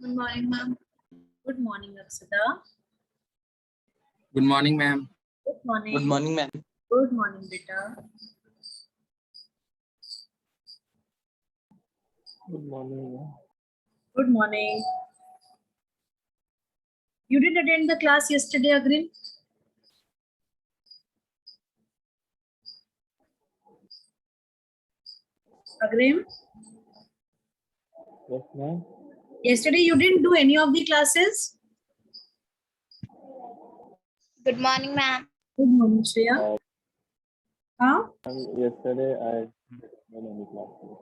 Good morning, ma'am. Good morning, Aksada. Good morning, ma'am. Good morning. Good morning, ma'am. Good morning, beta. Good morning. Good morning. You did attend the class yesterday, Agrin? Agrim? Yes, ma'am. Yesterday you didn't do any of the classes? Good morning, ma'am. Good morning, Shreya. Huh? Yesterday I didn't attend any classes.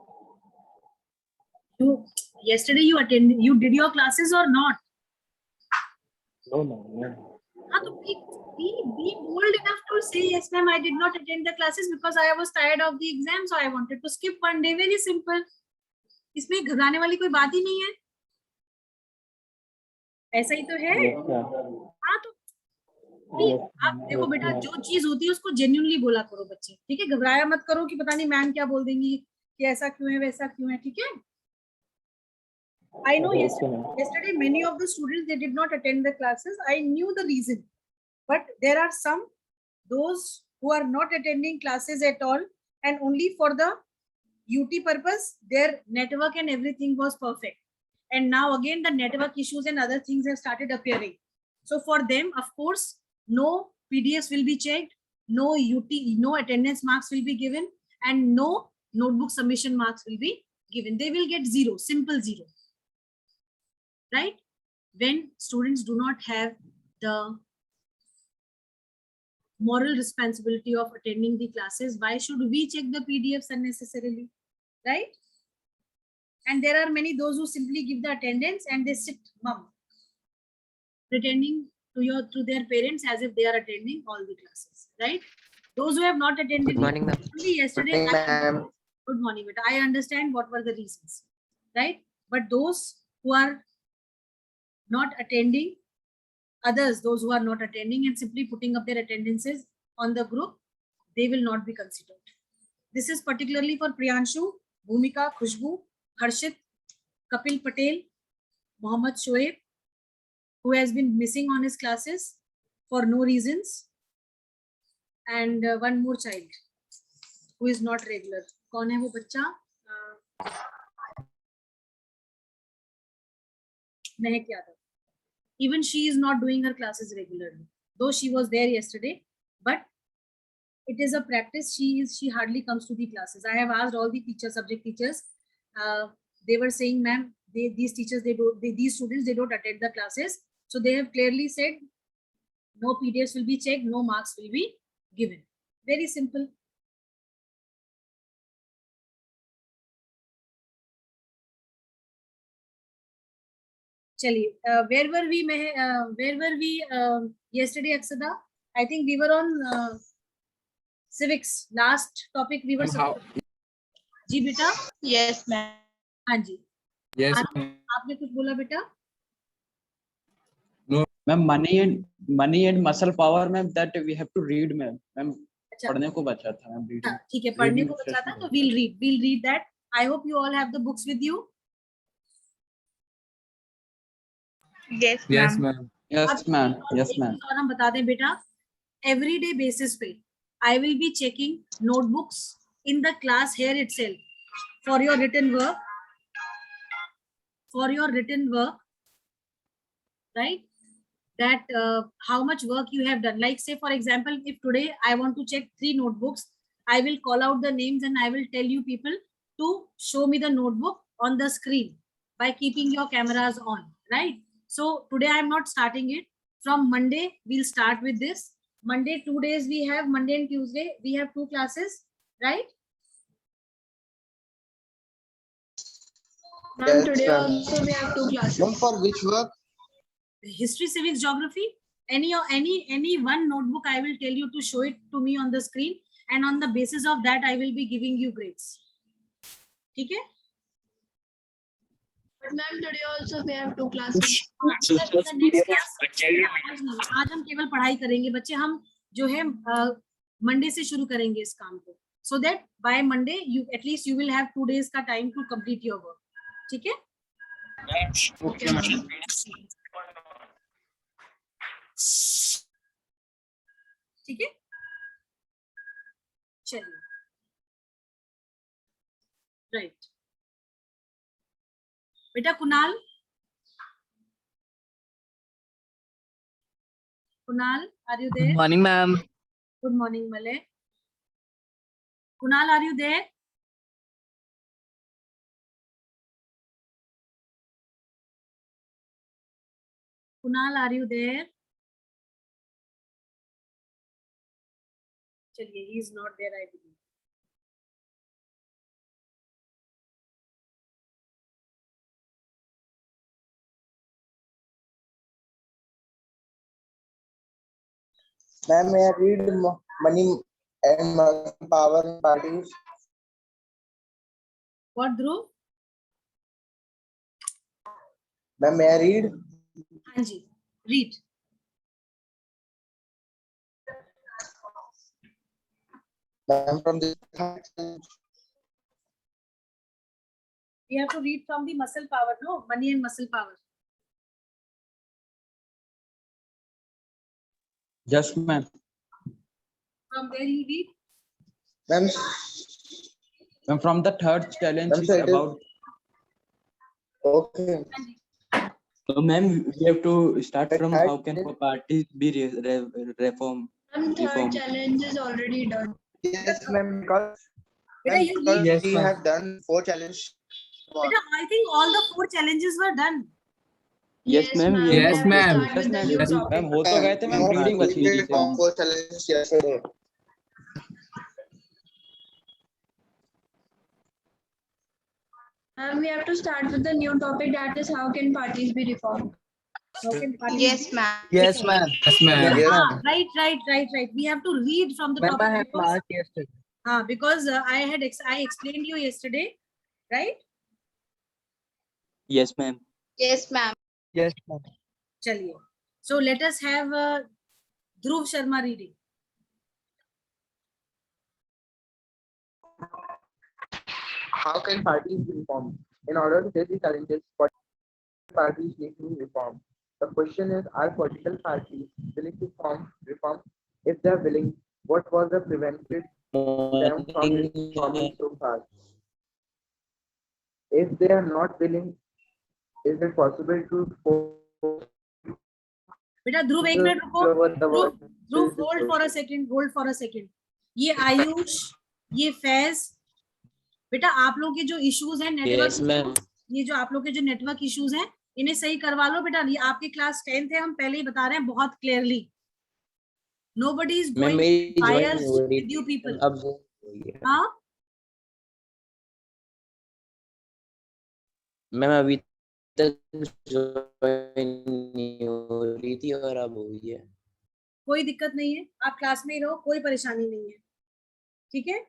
Yesterday you attended, you did your classes or not? No, no. Be bold enough to say, yes, ma'am, I did not attend the classes because I was tired of the exam, so I wanted to skip one day. Very simple. इसमें घबराने वाली कोई बात ही नहीं है. ऐसा ही तो है. Yes, ma'am. हाँ तो आप देखो बेटा, जो चीज होती है उसको जेन्युइनली बोला करो बच्चे, ठीक है. घबराया मत करो कि पता नहीं मैम क्या बोल देंगी, कि ऐसा क्यों है वैसा क्यों है, ठीक है. I know yesterday many of the students, they did not attend the classes. I knew the reason, but there are some, those who are not attending classes at all, and only for the UT purpose, their network and everything was perfect. And now again the network issues and other things have started appearing. So for them, of course, no PDFs will be checked, no no attendance marks will be given, and no notebook submission marks will be given. They will get 0, simple 0. Right? When students do not have the moral responsibility of attending the classes, why should we check the PDFs unnecessarily? Right? And there are many those who simply give the attendance and they sit mum, pretending to their parents as if they are attending all the classes. Right? Those who have not attended. Good morning, ma'am. Only yesterday. Good morning, but I understand what were the reasons. Right? But those who are not attending, others, those who are not attending and simply putting up their attendances on the group, they will not be considered. This is particularly for Priyanshu, Bhumika, Khushbu, Harshit, Kapil Patel, Mohammad Shoaib, who has been missing on his classes for no reasons, and one more child who is not regular. कौन है वो बच्चा? महक Yadav. Even she is not doing her classes regularly, though she was there yesterday, but it is a practice. She hardly comes to the classes. I have asked all the teachers, subject teachers. They were saying, ma'am, these teachers, these students, they don't attend the classes. So they have clearly said, no PDFs will be checked, no marks will be given. Very simple. Chaliye, where were we yesterday, Aksada? I think we were on civics. Last topic we were. जी बेटा. Yes, ma'am. हाँ जी. Yes. आपने कुछ बोला बेटा? No. Ma'am, money and muscle power, ma'am, that we have to read, ma'am. Ma'am, पढ़ने को बचा था, ma'am. ठीक है, पढ़ने को बचा था तो we'll read that. I hope you all have the books with you. Yes, Yes, ma'am. ma'am. Yes, ma'am. Yes, ma'am. और हम बता दें बेटा, everyday basis पे I will be checking notebooks in the class here itself for your written work. Right? That how much work you have done. Like say for example, if today I want to check 3 notebooks, I will call out the names and I will tell you people to show me the notebook on the screen by keeping your cameras on. Right? So today I am not starting it. From Monday, we'll start with this. Monday, 2 days we have, Monday and Tuesday, we have 2 classes, right? Ma'am, today also we have 2 classes. For which work? History, civics, geography. Any one notebook, I will tell you to show it to me on the screen, and on the basis of that, I will be giving you grades. Okay? But ma'am, today also we have 2 classes. आज हम केवल पढ़ाई करेंगे बच्चे. हम जो है Monday से शुरू करेंगे इस काम को, so that by Monday you at least you will have 2 days का time to complete your work. ठीक है? Okay, ma'am. ठीक है, चलिए, राइट। बेटा Kunal, Kunal, are you there? Morning, ma'am. Good morning, Malay. Kunal, are you there? Kunal, are you there? चलिए, he is not there, I believe. Ma'am, may I read money and muscle power parties? What, Dhruv? Ma'am, may I read? हाँ जी, read. Ma'am, from this We have to read from the muscle power, no? Money and muscle power. Yes, ma'am. From there you read. ma'am, And from the third challenge Ma'am, is sir, it is- about. okay. So, ma'am, we have to start The from third how can parties be reformed? Ma'am, third Reform. challenge is already done. Yes, ma'am, because, Beta, ma'am, you because read. Yes, we ma'am. have done 4 challenges. Beta, I think all the 4 challenges were done. Yes, ma'am. ma'am. we We Yes, have to ma'am. start with the Yes, new Yes, topic. ma'am, हो तो गए थे, ma'am, We reading बची हुई थी completed all 4 challenges yesterday. Ma'am, we have to start with the new topic, that is how can parties be reformed. How can parties Yes, be- ma'am. Yes, ma'am. Yes, ma'am. Yes. Ah, right. We have to read from the Ma'am, I topic have because, marked yesterday. because I explained you yesterday, right? Yes, ma'am. Yes, ma'am. Yes, ma'am. चलिए. So let us have Dhruv Sharma reading. How can parties be reformed? In order to face the challenges, parties need to be reformed. The question is, are political parties willing to reform? If they are willing, what was the prevented them from reforming so far? If they are not willing, is it possible to force बेटा ध्रुव एक minute रुको. ध्रुव hold for a second. ये आयुष, ये फैज, बेटा आप लोग के जो इश्यूज हैं नेटवर्क, ये जो आप लोग के जो नेटवर्क इश्यूज हैं, इन्हें सही करवा लो बेटा. ये आपके क्लास 10th है, हम पहले ही बता रहे हैं बहुत clearly. Nobody is going biased with you people. हाँ मैम अभी तक ज्वाइन नहीं हो रही थी और अब हो गई है. कोई दिक्कत नहीं है, आप क्लास में ही रहो, कोई परेशानी नहीं है. ठीक है,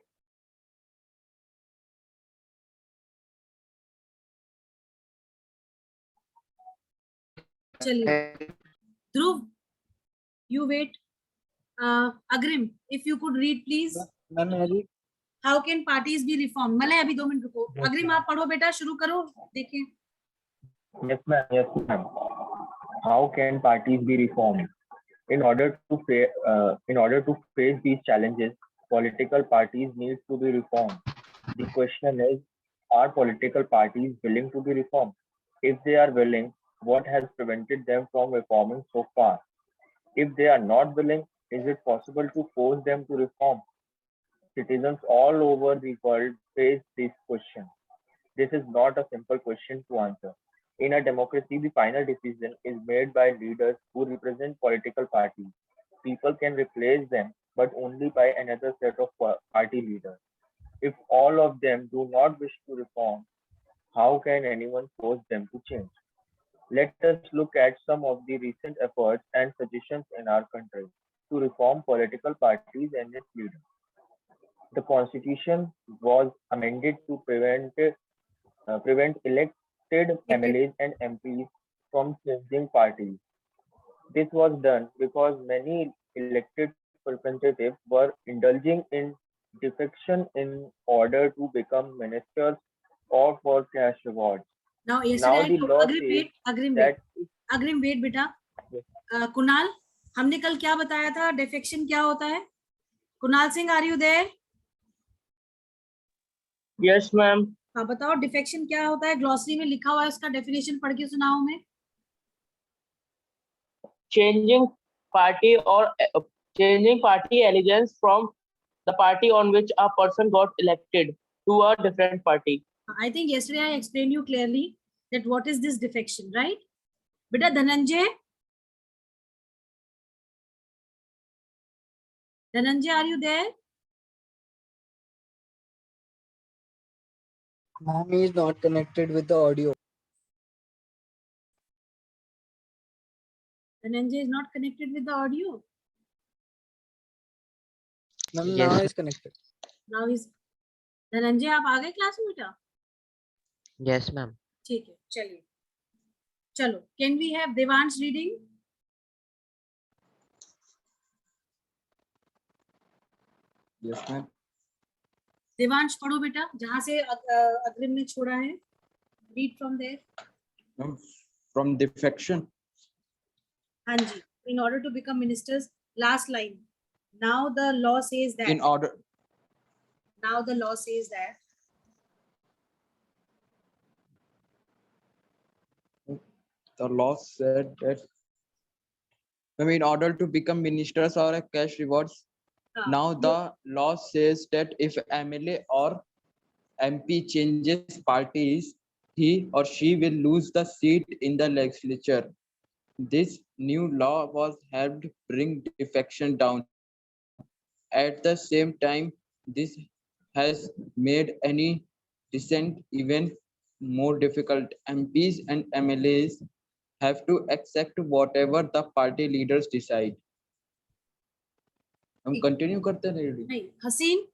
चलिए. ध्रुव, you wait. Agrim, if you could read please. Ma'am, I read. How can parties be reformed? Malay अभी 2 मिनट रुको. अग्रिम आप पढ़ो बेटा, शुरू करो. देखिए. Yes, ma'am. Yes, ma'am. How can parties be reformed? In order to face these challenges, political parties need to be reformed. The question is, are political parties willing to be reformed? If they are willing, what has prevented them from reforming so far? If they are not willing, is it possible to force them to reform? Citizens all over the world face this question. This is not a simple question to answer. In a democracy, the final decision is made by leaders who represent political parties. People can replace them, but only by another set of party leaders. If all of them do not wish to reform, how can anyone force them to change? Let us look at some of the recent efforts and suggestions in our country to reform political parties and its leaders. The constitution was amended to prevent elected MLAs and MPs from changing parties. This was done because many elected representatives were indulging in defection in order to become ministers or for cash rewards. Now Now yesterday I the told, law Agrim says wait बेटा. कुणाल, हमने कल क्या बताया था? Defection क्या होता है? Kunal Singh, are you there? Yes, ma'am. हाँ बताओ, डिफेक्शन क्या होता है? ग्लॉसरी में लिखा हुआ है, उसका डेफिनेशन पढ़ के सुनाओ मैं. Changing party or changing party allegiance from the party on which a person got elected to a different party. I think yesterday I explained you clearly that what is this defection, right? बेटा Dhananjay, are you there? Ma'am, he is not connected with the audio. Dhananjay is not connected with the audio. Ma'am, Yes, now ma'am. is connected. Now is Dhananjay, आप आ गए class में बेटा? Yes, ma'am. ठीक है, चलिए, चलो. Can we have Devansh reading? Yes, ma'am. Devansh पढ़ो बेटा, जहां से अग्रिम ने छोड़ा है. Read from there. Ma'am, from defection. हाँ जी. In order to become ministers, last line. Now the law says that. In order. Now the law says that. The law said that, I mean, in order to become ministers or cash rewards, हाँ, now the law says that if MLA or MP changes parties, he or she will lose the seat in the legislature. This new law was helped bring defection down. At the same time, this has made any dissent even more difficult. MPs and MLAs have to accept whatever the party leaders decide. हम continue करते हैं reading? नहीं. हसीन,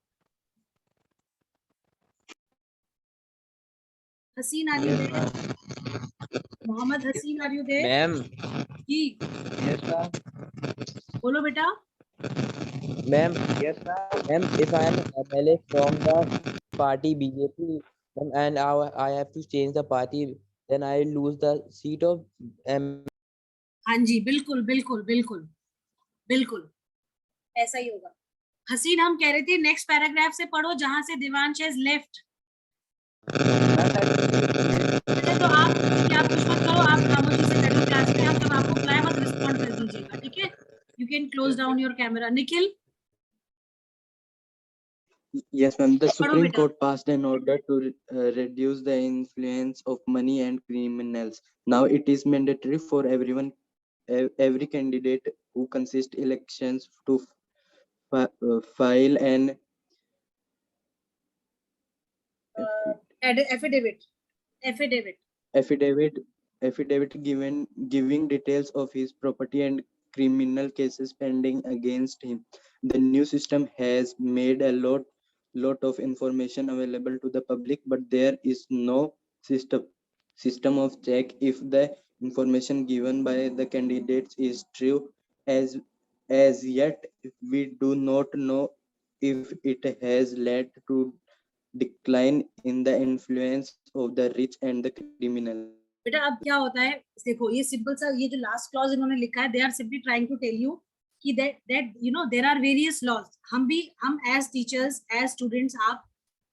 are you there? Mohammad हसीन, are you there? Ma'am. Ji, Yes, ma'am. बोलो बेटा. Ma'am. Yes, ma'am. Ma'am, if I am MLA from the party BJP, and I have to change the party, then I lose the seat of हाँ जी, बिल्कुल बिल्कुल बिल्कुल बिल्कुल ऐसा ही होगा. हसीन, हम कह रहे थे नेक्स्ट पैराग्राफ से पढ़ो जहां से देवांश हैज लेफ्ट. तो आप कुछ मत करो, आप खामोशी से बैठो क्लास में. हम जब आपको बुलाए बस रिस्पॉन्ड कर दीजिएगा, ठीक है? You can close down your camera. Nikhil, Yes, ma'am. The Supreme beta. Court passed an order to reduce the influence of money and criminals. Now it is mandatory for everyone, every candidate who contests elections to file an affidavit giving details of his property and criminal cases pending against him. The new system has made a lot of information available to the public, but there is no system of check if the information given by the candidates is true. As yet, we do not know if it has led to decline in the influence of the rich and the criminal. बेटा अब क्या होता है, देखो ये simple सा, ये जो लास्ट क्लॉज इन्होंने लिखा है, they are simply trying to tell you कि that you know there are various laws. हम एज टीचर्स, एज स्टूडेंट्स,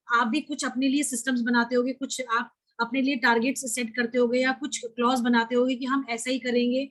आप भी कुछ अपने लिए सिस्टम्स बनाते होगे, कुछ आप अपने लिए टारगेट्स सेट करते होगे, या कुछ क्लॉज बनाते होगे कि हम ऐसा ही करेंगे.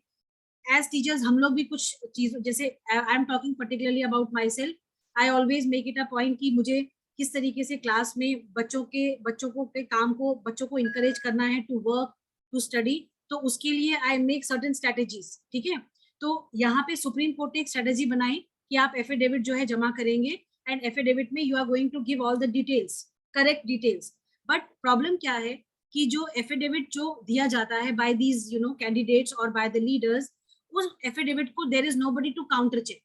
एज टीचर्स हम लोग भी कुछ चीज, जैसे I am talking particularly about my self, I always make it a point कि मुझे किस तरीके से क्लास में बच्चों को इंकरेज करना है टू वर्क, टू स्टडी. तो उसके लिए आई मेक सर्टेन स्ट्रेटेजीज, ठीक है? तो यहाँ पे सुप्रीम कोर्ट ने एक स्ट्रेटेजी बनाई कि आप एफिडेविट जो है जमा करेंगे, एंड एफिडेविट में you are going to give all the details, correct details. But problem क्या है कि जो एफिडेविट जो दिया जाता है बाय दीज कैंडिडेट्स और बाय द लीडर्स, उस एफिडेविट को there is nobody to counter check,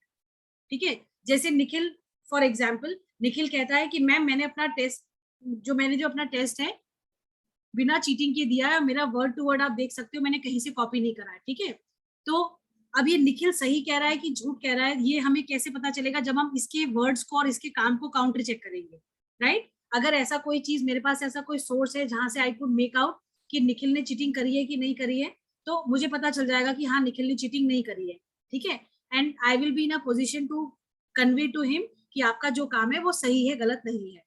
ठीक है? जैसे निखिल, फॉर एग्जाम्पल, निखिल कहता है कि मैम मैंने जो अपना टेस्ट है बिना चीटिंग के दिया है, मेरा वर्ड टू वर्ड आप देख सकते हो, मैंने कहीं से कॉपी नहीं करा है, ठीक है? तो अब ये निखिल सही कह रहा है कि झूठ कह रहा है, ये हमें कैसे पता चलेगा? जब हम इसके वर्ड्स को और इसके काम को काउंटर चेक करेंगे, राइट? अगर ऐसा कोई चीज, मेरे पास ऐसा कोई सोर्स है जहां से आई कुड मेक आउट कि निखिल ने चीटिंग करी है कि नहीं करी है, तो मुझे पता चल जाएगा कि हाँ निखिल ने चीटिंग नहीं करी है, ठीक है, and I will be in a position to convey to him कि आपका जो काम है वो सही है, गलत नहीं है,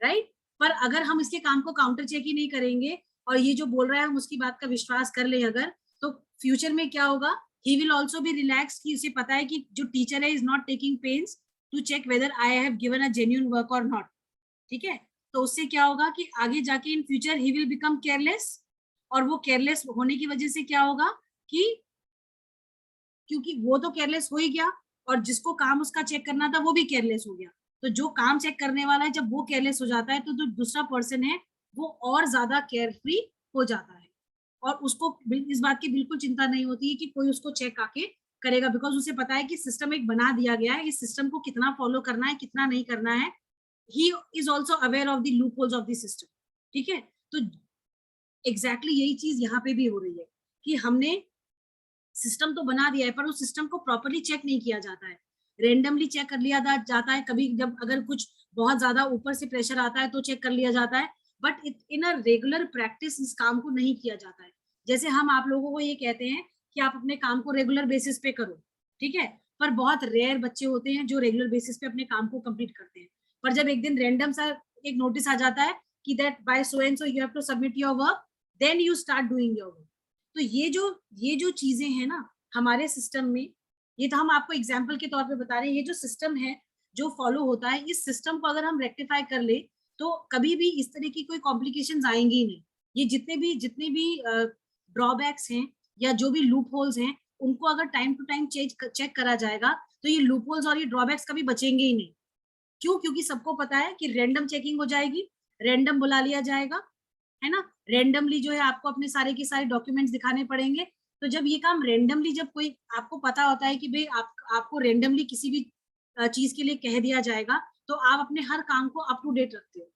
राइट। पर अगर हम इसके काम को काउंटर चेक ही नहीं करेंगे और ये जो बोल रहा है हम उसकी बात का विश्वास कर ले अगर, तो फ्यूचर में क्या होगा, he will also be relax कि उसे पता है कि जो टीचर है is not taking pains to check whether I have given a genuine work और नॉट, ठीक है। तो उससे क्या होगा कि आगे जाके in future he will become careless, और वो केयरलेस होने की वजह से क्या होगा कि क्योंकि वो तो केयरलेस हो ही गया और जिसको काम उसका चेक करना था वो भी केयरलेस हो गया, तो जो काम चेक करने वाला है जब वो केयरलेस हो जाता है तो जो दूसरा पर्सन है वो और ज्यादा केयर फ्री हो जाता है, और उसको इस बात की बिल्कुल चिंता नहीं होती है कि कोई उसको चेक आके करेगा, बिकॉज उसे पता है कि सिस्टम एक बना दिया गया है, इस सिस्टम को कितना फॉलो करना है कितना नहीं करना है, he is also aware of the loop holes of the system, ठीक है। तो एग्जैक्टली यही चीज यहाँ पे भी हो रही है कि हमने सिस्टम तो बना दिया है पर उस सिस्टम को प्रॉपरली चेक नहीं किया जाता है, रेंडमली चेक कर लिया जाता है, कभी जब अगर कुछ बहुत ज्यादा ऊपर से प्रेशर आता है तो चेक कर लिया जाता है, but in a regular practice इस काम को नहीं किया जाता है। जैसे हम आप लोगों को ये कहते हैं कि आप अपने काम को रेगुलर बेसिस पे करो, ठीक है, पर बहुत रेयर बच्चे होते हैं जो रेगुलर बेसिस पे अपने काम को कंप्लीट करते हैं, पर जब एक दिन रैंडम सा एक नोटिस आ जाता है कि that by so and so you have to submit your work, then you start doing your work. तो ये जो चीजें हैं ना हमारे सिस्टम में, ये तो हम आपको एग्जाम्पल के तौर पे बता रहे हैं, ये जो सिस्टम है जो फॉलो होता है, इस सिस्टम को अगर हम रेक्टिफाई कर ले तो कभी भी इस तरह की कोई कॉम्प्लिकेशंस आएंगी ही नहीं। ये जितने भी ड्रॉबैक्स हैं या जो भी लूप होल्स हैं उनको अगर टाइम टू टाइम चेक करा जाएगा तो ये लूप होल्स और ये ड्रॉबैक्स कभी बचेंगे ही नहीं। क्यों? क्योंकि सबको पता है कि रैंडम चेकिंग हो जाएगी, रैंडम बुला लिया जाएगा, है ना, रैंडमली जो है आपको अपने सारे के सारे डॉक्यूमेंट्स दिखाने पड़ेंगे। तो जब ये काम रैंडमली, जब कोई आपको पता होता है कि भाई आपको रैंडमली किसी भी चीज के लिए कह दिया जाएगा, तो आप अपने हर काम को अप टू डेट रखते हो,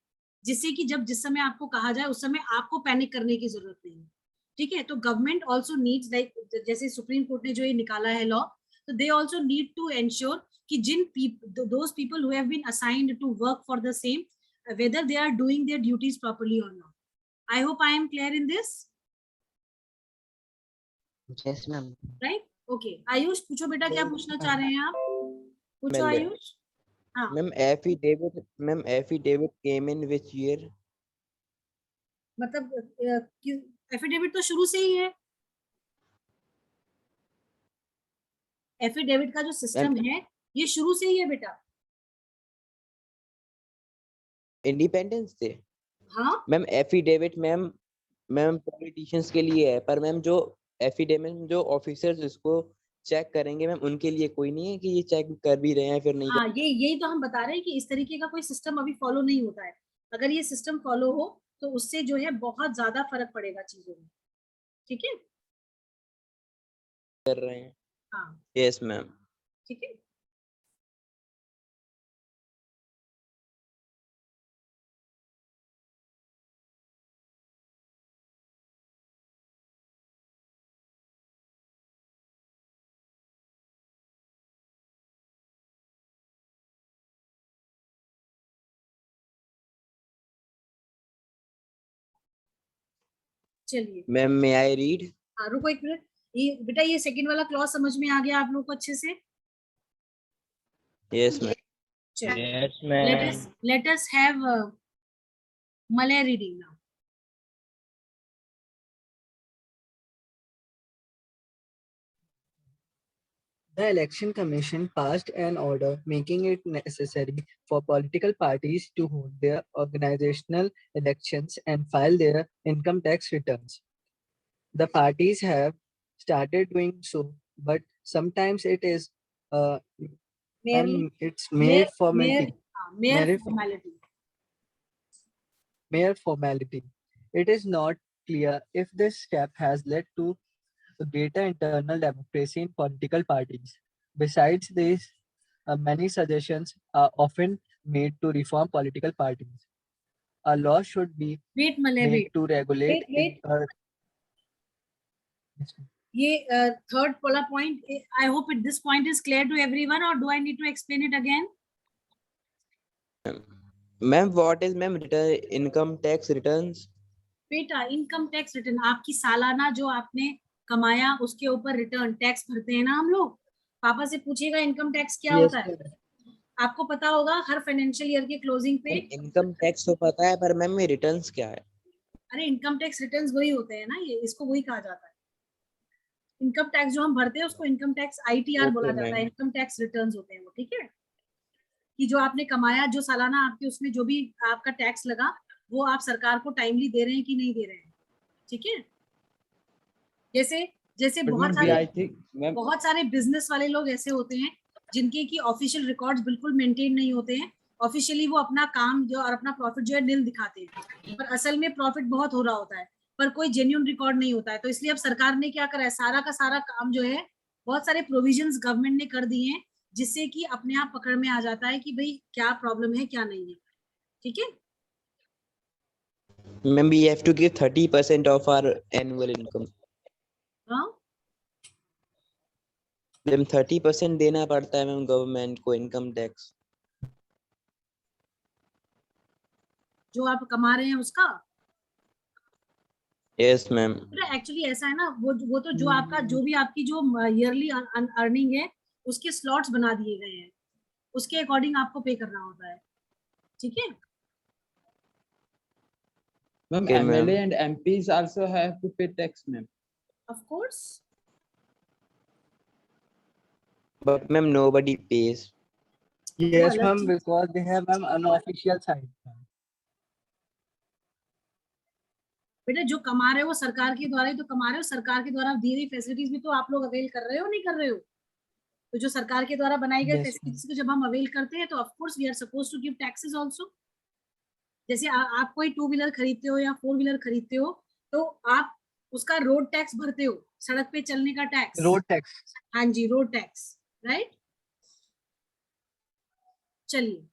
जिससे कि जब जिस समय आपको कहा जाए उस समय आपको पैनिक करने की जरूरत नहीं है, ठीक है। तो गवर्नमेंट ऑल्सो नीड्स, लाइक जैसे सुप्रीम कोर्ट ने जो ये निकाला है लॉ, तो they also need to ensure कि जिन those people who have been assigned to work for the same, whether they are doing their duties properly or not. I hope I am clear in this. Yes, ma'am. Right? Okay. Ayush पूछो बेटा, क्या पूछना चाह रहे हैं आप? पूछो Ma'am, Ayush. हाँ Ma'am, affidavit came in which year? मतलब एफिडेविट तो शुरू से ही है, एफिडेविट का जो सिस्टम है ये शुरू से ही है बेटा। Independence day. हाँ मैम एफिडेविट मैम पॉलिटिशियंस के लिए है, पर मैम जो एफिडेविट जो ऑफिसर्स इसको चेक करेंगे मैम उनके लिए कोई नहीं है कि ये चेक कर भी रहे हैं फिर नहीं हाँ, यही तो हम बता रहे हैं कि इस तरीके का कोई सिस्टम अभी फॉलो नहीं होता है। अगर ये सिस्टम फॉलो हो तो उससे जो है बहुत ज्यादा फर्क पड़ेगा चीजों में, ठीक है। कर रहे हैं। हाँ यस मैम। ठीक है। चलिए मैम मे आई रीड? हाँ रुको एक मिनट, ये बेटा ये सेकंड वाला क्लॉज समझ में आ गया आप लोग को अच्छे से? Yes ma'am. चलिए Yes, ma'am. let us have Malay reading now. The Election Commission passed an order making it necessary for political parties to hold their organizational elections and file their income tax returns. The parties have started doing so, but sometimes it is Merely it's mere formality. mere formality. Mere formality. It is not clear if this step has led to greater internal democracy in political parties. Besides this, many suggestions are often made to reform political parties. A law should be Wait Malay, made wait. to regulate Wait. ये third वाला point, I hope this point is clear to everyone, और do I need to explain it again? Ma'am what is ma'am income tax returns? बेटा income tax return, आपकी सालाना जो आपने कमाया उसके ऊपर रिटर्न टैक्स भरते हैं ना हम लोग। पापा से पूछिएगा इनकम टैक्स क्या Yes, होता है, sir. आपको पता होगा हर फाइनेंशियल ईयर के क्लोजिंग पे। इनकम टैक्स तो पता है, पर मैम ये रिटर्न्स क्या है? अरे इनकम टैक्स रिटर्न्स वही होते हैं ना, ये इसको वही कहा जाता है। इनकम टैक्स जो हम भरते हैं उसको इनकम टैक्स ITR बोला Okay, जाता है, ma'am. इनकम टैक्स रिटर्न्स होते हैं वो, ठीक है। कि जो आपने कमाया, जो सालाना आपके उसमें जो भी आपका टैक्स लगा, वो आप सरकार को टाइमली दे रहे हैं कि नहीं दे रहे हैं, ठीक है। जैसे जैसे But बहुत ma'am, सारे I think, ma'am, बहुत सारे बिजनेस वाले लोग ऐसे होते हैं जिनके की ऑफिशियल रिकॉर्ड्स बिल्कुल मेंटेन नहीं होते हैं। ऑफिशियली वो अपना काम जो और अपना प्रॉफिट जो है नील दिखाते हैं, पर असल में प्रॉफिट बहुत हो रहा होता है, पर कोई जेन्युइन रिकॉर्ड नहीं होता है। तो इसलिए अब सरकार ने क्या करा है, सारा का सारा काम जो है, बहुत सारे प्रोविजंस गवर्नमेंट ने कर दिए हैं, जिससे कि अपने आप पकड़ में आ जाता है कि भाई क्या प्रॉब्लम है क्या नहीं है, ठीक है। Ma'am, we have to give 30% of our annual income. हाँ, मैम 30% देना पड़ता है मैम गवर्नमेंट को इनकम टैक्स। जो आप कमा रहे हैं उसका। Yes ma'am. एक्चुअली ऐसा है ना, वो तो जो आपका जो भी आपकी जो ईयरली अर्निंग है उसके स्लॉट्स बना दिए गए हैं, उसके अकॉर्डिंग आपको पे करना होता है, ठीक है। ma'am, Okay, ma'am. MLA and MPs also have to pay tax, ma'am. Of course. But ma'am, nobody pays. Yes, अलग ma'am, चीज। because they have an unofficial side. बेटा जो कमा रहे हो वो सरकार के द्वारा ही तो कमा रहे हो, सरकार के द्वारा दी गई फैसिलिटीज भी तो आप लोग अवेल कर रहे हो नहीं कर रहे हो। तो जो सरकार के द्वारा बनाई गई Yes, फैसिलिटीज को जब हम अवेल करते हैं तो of course we are suppose to give taxes also. जैसे आप कोई 2 व्हीलर खरीदते हो या 4 व्हीलर खरीदते हो तो आप उसका रोड टैक्स भरते हो, सड़क पे चलने का टैक्स, road tax. हाँ जी, रोड टैक्स, राइट। चलिए,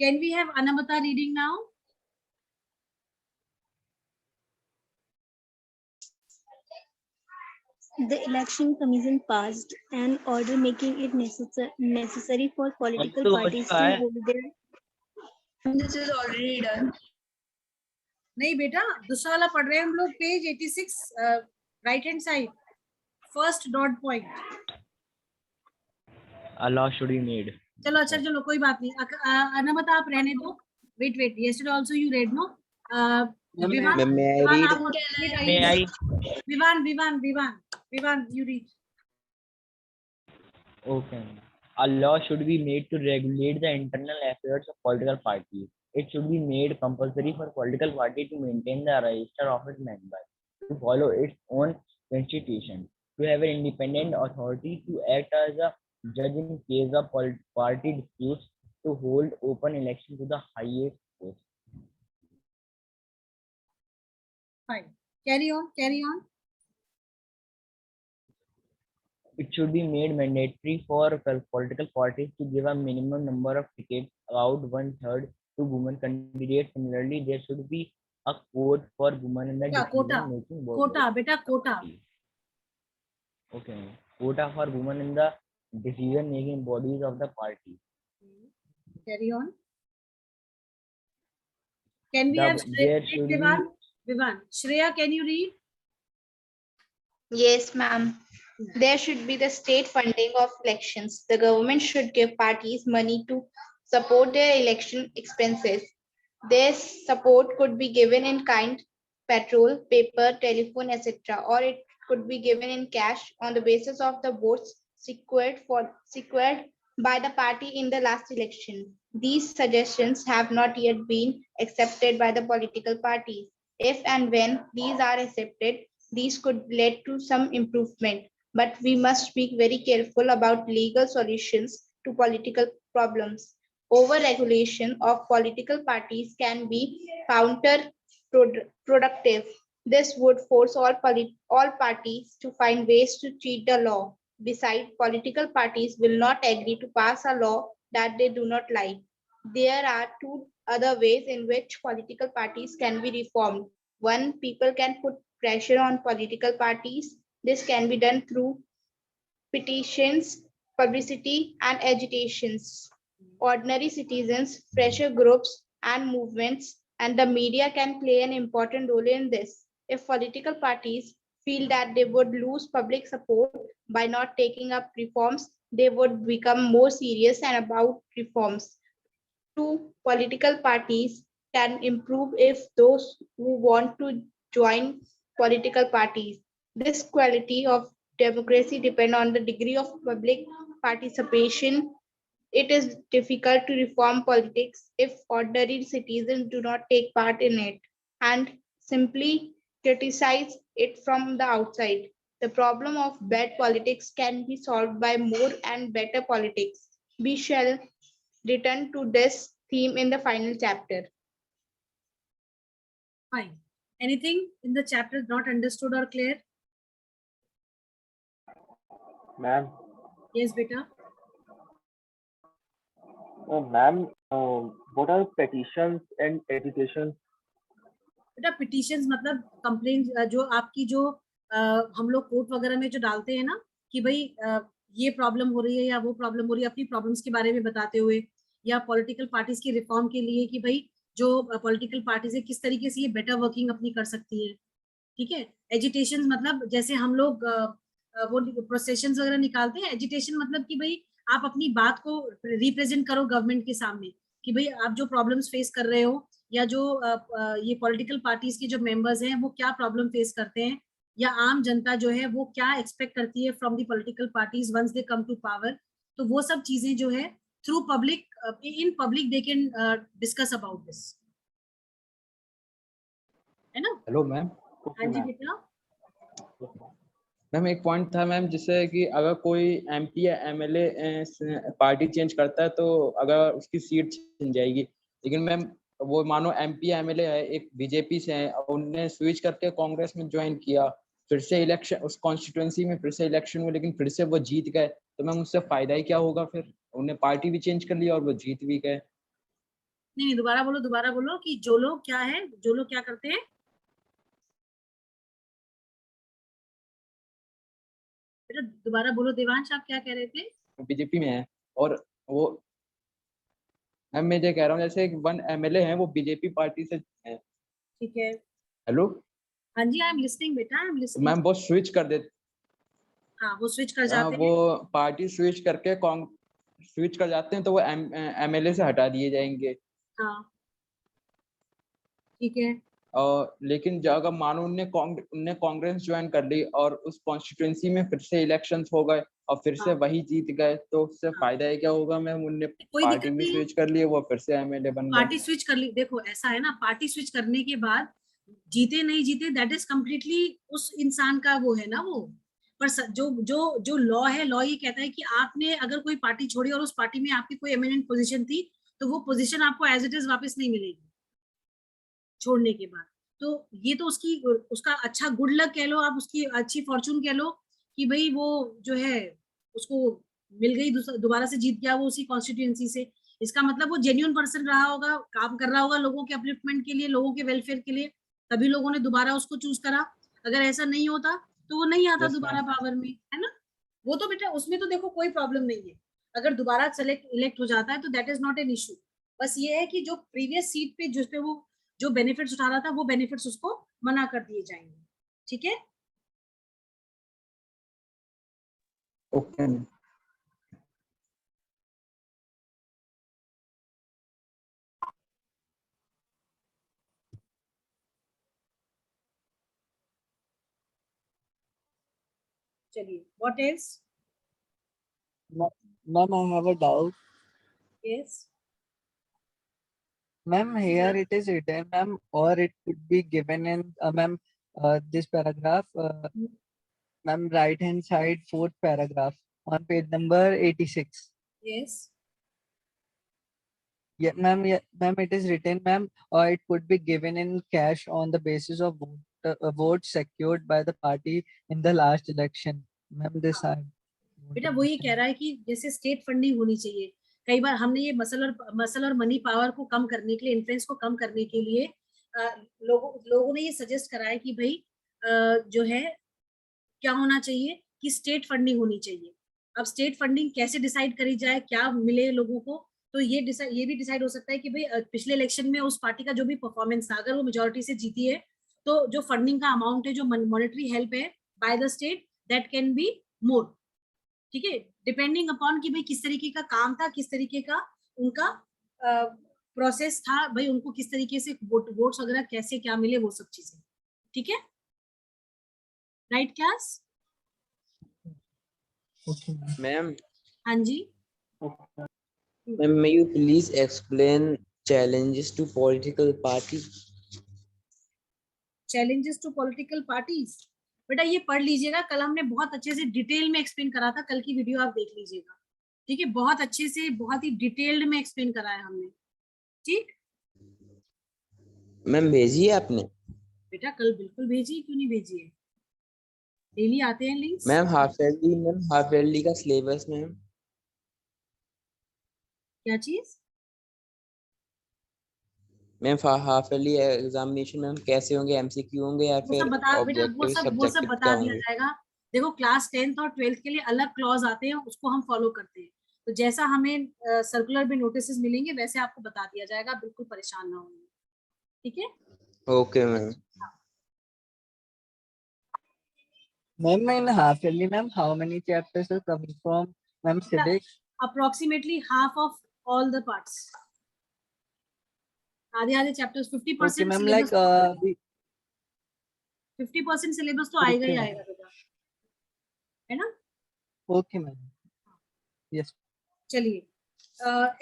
can we have Anamta reading now? The Election Commission passed an order making it necessary for political parties to hold their. This is already done. नहीं बेटा, दूसरा वाला पढ़ रहे हैं हम लोग, page 86 right hand side, first dot point. A law should be made. चलो अच्छा, चलो कोई बात नहीं, अनमता आप रहने दो। Wait wait, yesterday also you read, no? Vivaan, Ma'am, may I Vivaan read? आप May I? Vivaan you read. Okay. A law should be made to regulate the internal affairs of political parties. It should be made compulsory for political party to maintain the register of its members, to follow its own constitution, to have an independent authority to act as a judge in case of party disputes, to hold open election to the highest post. Fine. Carry on, carry on. It should be made mandatory for political parties to give a minimum number of tickets, about 1/3, to women candidates. Similarly, there should be a quota for women in the क्या Kota? decision-making body. Kota बेटा, Kota. Okay. Quota for women in the decision-making bodies of the party. Carry on. Can we The- have there should be- Vivan, Shreya, can you read? Yes, ma'am. There should be the state funding of elections. The government should give parties money to support their election expenses. This support could be given in kind, petrol, paper, telephone, etc., or it could be given in cash on the basis of the votes secured by the party in the last election. These suggestions have not yet been accepted by the political parties. If and when these are accepted, these could lead to some improvement, but we must be very careful about legal solutions to political problems. Over-regulation of political parties can be counterproductive. This would force all parties to find ways to cheat the law. Besides, political parties will not agree to pass a law that they do not like. There are two other ways in which political parties can be reformed. One, people can put pressure on political parties. This can be done through petitions, publicity, and agitations. Ordinary citizens, pressure groups, and movements and the media can play an important role in this. If political parties feel that they would lose public support by not taking up reforms, they would become more serious and about reforms. Two political parties can improve if those who want to join political parties. This quality of democracy depends on the degree of public participation. It is difficult to reform politics if ordinary citizens do not take part in it and simply criticize it from the outside. The problem of bad politics can be solved by more and better politics. We shall return to this theme in the final chapter. Fine. Anything in the chapter not understood or clear? Ma'am, Yes, beta. ma'am, what are petitions and education? बेटा petitions मतलब complain जो आपकी जो हम लोग court वगैरह में जो डालते हैं ना कि भाई ये प्रॉब्लम हो रही है या वो प्रॉब्लम हो रही है, अपनी प्रॉब्लम्स के बारे में बताते हुए, या पॉलिटिकल पार्टीज की रिफॉर्म के लिए कि भाई जो पॉलिटिकल पार्टीज है किस तरीके से ये बेटर वर्किंग अपनी कर सकती है. ठीक है. एजिटेशन मतलब जैसे हम लोग वो प्रोसेशंस वगैरह निकालते हैं. एजिटेशन मतलब कि भाई आप अपनी बात को रिप्रेजेंट करो गवर्नमेंट के सामने कि भाई आप जो प्रॉब्लम्स फेस कर रहे हो या जो ये पॉलिटिकल पार्टीज के जो मेंबर्स हैं वो क्या प्रॉब्लम फेस करते हैं, या आम जनता जो है वो क्या एक्सपेक्ट करती है from the political parties once they come to power. तो वो सब चीजें जो है through public in public they can discuss about this, है ना. Hello ma'am. हाँ जी बेटा. मैम एक पॉइंट था मैम, जिससे कि अगर कोई एमपी या एमएलए पार्टी चेंज करता है तो अगर उसकी सीट छिन जाएगी, लेकिन मैम वो मानो एमपी या एमएलए है एक बीजेपी से है और उनने स्विच करके कांग्रेस में ज्वाइन किया, फिर से इलेक्शन उस कॉन्स्टिट्यूएंसी में फिर से इलेक्शन हुए लेकिन फिर से वो जीत गए, तो मैम उससे फायदा ही क्या होगा? फिर उन्हें पार्टी भी चेंज कर लिया और वो जीत भी गए. नहीं दोबारा बोलो कि जो लोग क्या है, जो लोग क्या करते हैं. बेटा दोबारा बोलो. देवांश आप क्या कह रहे थे? बीजेपी में है और वो मैम मैं ये कह रहा हूँ जैसे वन एमएलए हैं वो बीजेपी पार्टी से हैं. ठीक है. हेलो. हाँ जी आई एम लिसनिंग बेटा, आई एम लिसनिंग. मैम वो स्विच कर देते. हाँ वो स्विच कर जाते हैं. वो पार्टी स्विच करके स्विच कर जाते हैं तो वो एमएलए से हटा दिए जाएंगे. हाँ ठीक है. और लेकिन जो अगर मानो उनने कांग्रेस ज्वाइन कर ली और उस कॉन्स्टिट्यूएंसी में फिर से इलेक्शंस हो गए और फिर से वही जीत गए, तो उससे फायदा ही क्या होगा मैम? उनने पार्टी भी स्विच कर ली, वो फिर से एमएलए बन गए. पार्टी स्विच कर ली. देखो ऐसा है ना, पार्टी स्विच करने के बाद जीते नहीं जीते दैट इज कम्प्लीटली उस इंसान का वो है ना वो. पर जो जो जो लॉ है, लॉ ये कहता है कि आपने अगर कोई पार्टी छोड़ी और उस पार्टी में आपकी कोई एमिनेंट पोजीशन थी तो वो पोजीशन आपको एज इट इज वापस नहीं मिलेगी छोड़ने के बाद. तो ये तो उसका अच्छा गुड लक कह लो आप, उसकी अच्छी फॉर्चून कह लो कि भाई वो जो है उसको मिल गई, दोबारा से जीत गया वो उसी कॉन्स्टिट्यूएंसी से. इसका मतलब वो जेन्युइन पर्सन रहा होगा, काम कर रहा होगा लोगों के अपलिफ्टमेंट के लिए, लोगों के वेलफेयर के लिए, तभी लोगों ने दोबारा उसको चूज करा. अगर ऐसा नहीं होता तो वो नहीं आता दोबारा पावर में, है ना. वो तो बेटा उसमें तो देखो कोई प्रॉब्लम नहीं है, अगर दोबारा इलेक्ट हो जाता है तो that is not an issue. बस ये है कि जो प्रीवियस सीट पे जिस पे वो जो बेनिफिट्स उठा रहा था वो बेनिफिट्स उसको मना कर दिए जाएंगे. ठीक है. ओके. चलिए what else. Ma'am, I have a doubt. Yes. Ma'am, here it is written, ma'am, or it could be given in, ma'am, this paragraph, ma'am, right hand side, fourth paragraph on page number 86. Yes. Yeah, ma'am, it is written, ma'am, or it could be given in cash on the basis of votes secured by the party in the last election. Ma'am, this I. बेटा वो ये कह रहा है कि जैसे state funding होनी चाहिए. कई बार हमने ये मसल और मनी पावर को कम करने के लिए, इन्फ्लुएंस को कम करने के लिए लोगों ने ये सजेस्ट करा है कि भाई जो है क्या होना चाहिए कि स्टेट फंडिंग होनी चाहिए. अब स्टेट फंडिंग कैसे डिसाइड करी जाए, क्या मिले लोगों को, तो ये भी डिसाइड हो सकता है कि भाई पिछले इलेक्शन में उस पार्टी का जो भी परफॉर्मेंस था, अगर वो मेजोरिटी से जीती है, तो जो फंडिंग का अमाउंट है, जो मॉनेटरी हेल्प है by the state, that can be more, ठीक है, डिपेंडिंग अपॉन कि भाई किस तरीके का काम था, किस तरीके का उनका प्रोसेस था, भाई उनको किस तरीके से वोट्स वगैरह कैसे क्या मिले, वो सब चीजें, ठीक है, राइट क्लास? Ma'am, हाँ जी, ma'am, may you please explain challenges to political parties? Challenges to political parties, बेटा ये पढ़ लीजिएगा, कल हमने बहुत अच्छे से डिटेल में एक्सप्लेन करा था, कल की वीडियो आप देख लीजिएगा, ठीक है, बहुत अच्छे से बहुत ही डिटेल्ड में एक्सप्लेन कराया हमने, ठीक? मैम भेजी है आपने? बेटा कल बिल्कुल भेजिए, क्यों नहीं भेजिए, डेली आते हैं लिंक्स। मैम हाफ ईयरली का सिलेबस मैम। क्या चीज? Ma'am half yearly examination ma'am कैसे होंगे, एमसीक्यू होंगे या वो फिर सब बता बेटा, ऑब्जेक्टिव वो सब सब्जेक्टिव बता क्या दिया होंगे? जाएगा। देखो क्लास 10th और 12th के लिए अलग क्लॉज आते हैं, उसको हम फॉलो करते हैं, तो जैसा हमें सर्कुलर में नोटिस मिलेंगे वैसे आपको बता दिया जाएगा, बिल्कुल परेशान ना होंगे, ठीक है? Okay ma'am. Ma'am, in half yearly, ma'am, how many chapters are coming from, ma'am, civics? Approximately half of all the parts, आधे chapters, 50% Okay, ma'am, syllabus, like 50% syllabus तो आएगा ही okay, आएगा बेटा, है ना? okay, ma'am. Yes. चलिए,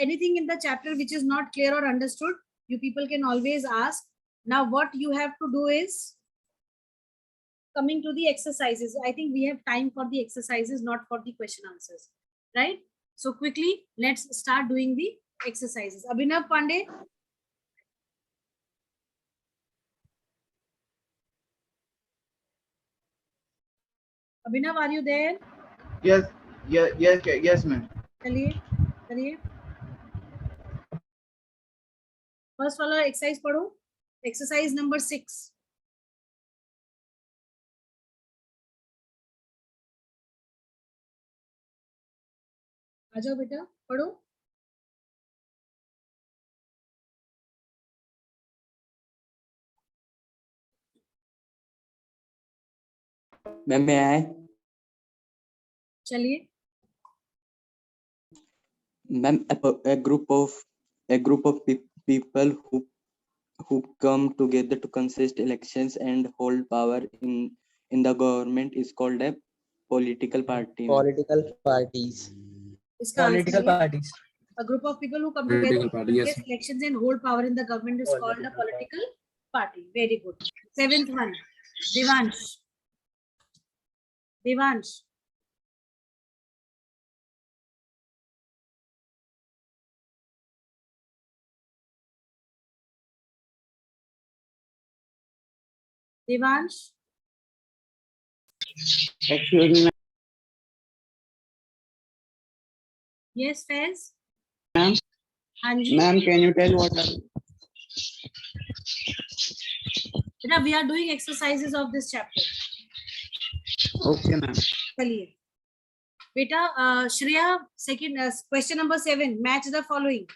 anything in the chapter which is not clear or understood, you people can always ask. Now what you have to do is, coming to the exercises, I think we have time for the exercises, not for the question answers, right? So quickly let's start doing the exercises. Abhinav Pandey, Abhinav, are you there? Yes, ma'am. चलिए first वाला exercise पढ़ो, exercise number 6। आ जाओ बेटा पढ़ो। Ma'am मैं आए। चलिए Ma'am, a group of people who come together to contest elections and hold power in the government is called a political party. Political parties. इसका Political आंसर है parties. a group of people who come Political together party, to yes. contest elections and hold power in the government is called a political party. Very good. 7th one, Devansh. Excuse me, Yes, Faiz. ma'am. हाँ जी Ma'am, can you tell what are बेटा, we are doing exercises of this chapter. okay, ma'am. चलिए बेटा, Shreya second question number 7, match the following.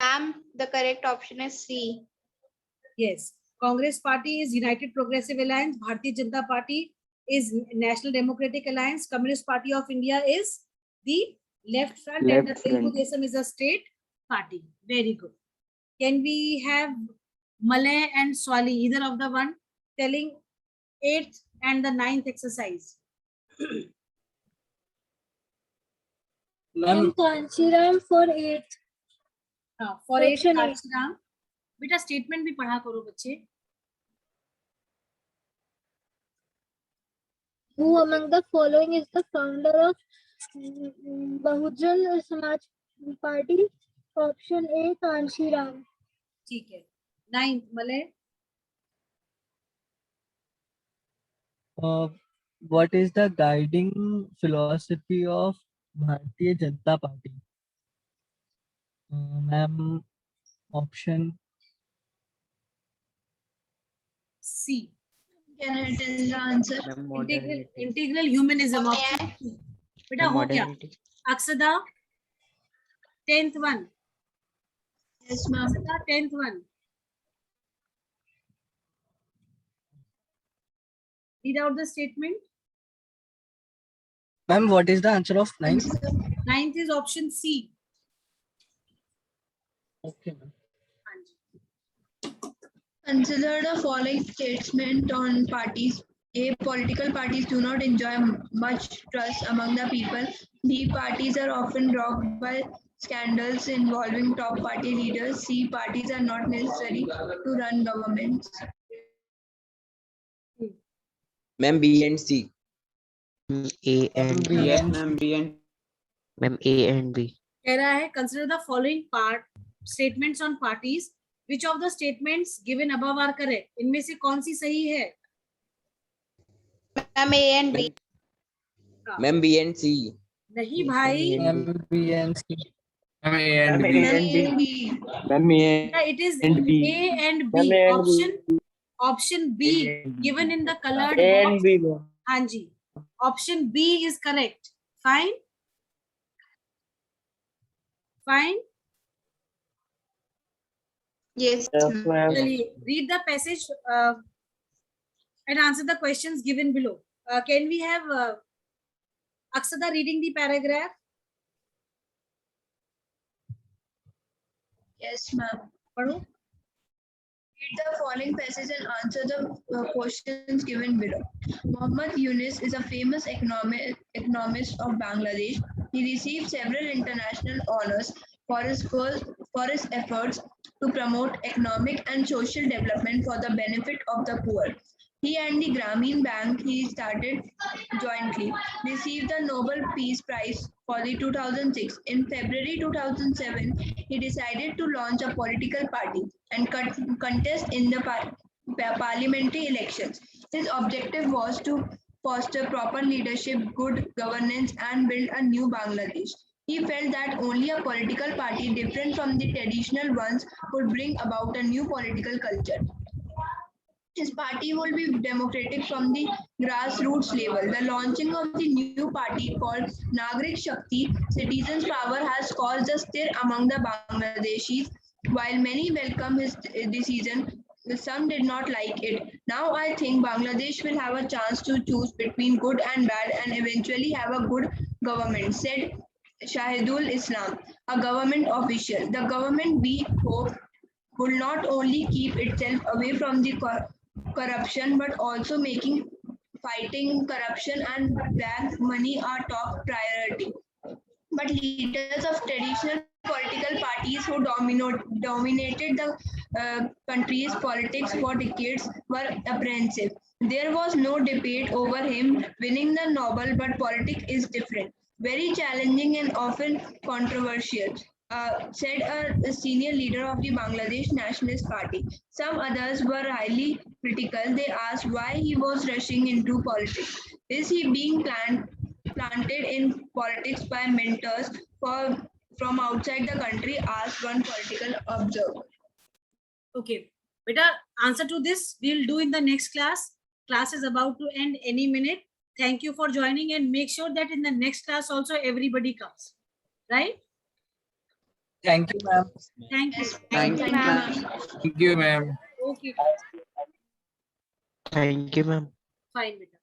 Ma'am, the correct option is C. Yes, Congress Party is United Progressive Alliance, Bharatiya Janata Party is National Democratic Alliance, Communist Party of India is the Left Front, and the Left Front. Telugu Desam is a state party. Very good. Can we have Malay and Swali, either of the one, telling 8th and the 9th exercise? Ma'am, Kanshiram for 8th. For 8th, Option A. Kanshiram. बेटा statement भी पढ़ा करो बच्चे। Who among the following is the founder of Bahujan Samaj Party? Option A, Kanshiram. ठीक है। 9th, Malay. what is the guiding philosophy of Bharatiya Janata Party? Ma'am, option C. Can I tell the answer? Ma'am, Integral, modernity. integral humanism. Option C. बेटा हो गया। Aksada, 10th one. Yes, ma'am. Aksada, 10th one. Read out the statement. Ma'am, what is the answer of 9th? 9th is option C. Okay, ma'am. Consider the following statement on parties. A, political parties do not enjoy much trust among the people. B, parties are often rocked by scandals involving top party leaders. C, parties are not necessary to run governments. Ma'am, B and C. A and B B. Yes, and ma'am. B and Ma'am, A and B. कह रहा है consider the following part statements on parties. Which of the statements given above are correct? इनमें से कौन सी सही है? Ma'am, A and B. Ma'am, B and C. नहीं भाई. Ma'am, B and C. ma'am, A and Ma'am, B. A and B. B. Ma'am, A It is and B. A and Ma'am, B. A and B. Option B given in the colored A box. and B. ma'am. हाँ जी. Option B is correct. Fine. Fine. Yes, Yes, ma'am. ma'am. चलिए, read the passage and answer the questions given below. Can we have Aksada reading the paragraph? Yes, ma'am. पढ़ो. Read the following passage and answer the questions given below. Muhammad Yunus is a famous economist of Bangladesh. He received several international honors for his efforts to promote economic and social development for the benefit of the poor. He and the Grameen Bank he started jointly received the Nobel Peace Prize for the 2006. In February 2007, he decided to launch a political party and contest in the parliamentary elections. His objective was to foster proper leadership, good governance, and build a new Bangladesh. He felt that only a political party different from the traditional ones could bring about a new political culture. His party will be democratic from the grassroots level. The launching of the new party called Nagrik Shakti, Citizens Power, has caused a stir among the Bangladeshis. While many welcome his decision, some did not like it. Now I think Bangladesh will have a chance to choose between good and bad and eventually have a good government, said Shahidul Islam, a government official. The government, we hope, will not only keep itself away from the corruption but also fighting corruption and black money are top priority. But leaders of traditional political parties who dominated the country's politics for decades were apprehensive. There was no debate over him winning the Nobel, but politics is different, very challenging and often controversial. Said a senior leader of the Bangladesh Nationalist Party. Some others were highly critical. They asked why he was rushing into politics. Is he being planted in politics by mentors from outside the country? Asked one political observer. Okay. Beta, answer to this we'll do in the next class. Class is about to end any minute. Thank you for joining and make sure that in the next class also everybody comes. Right? thank you, ma'am. Thank you. Thank you, ma'am. Thank you, ma'am. Okay. Thank you, ma'am. Fine, beta.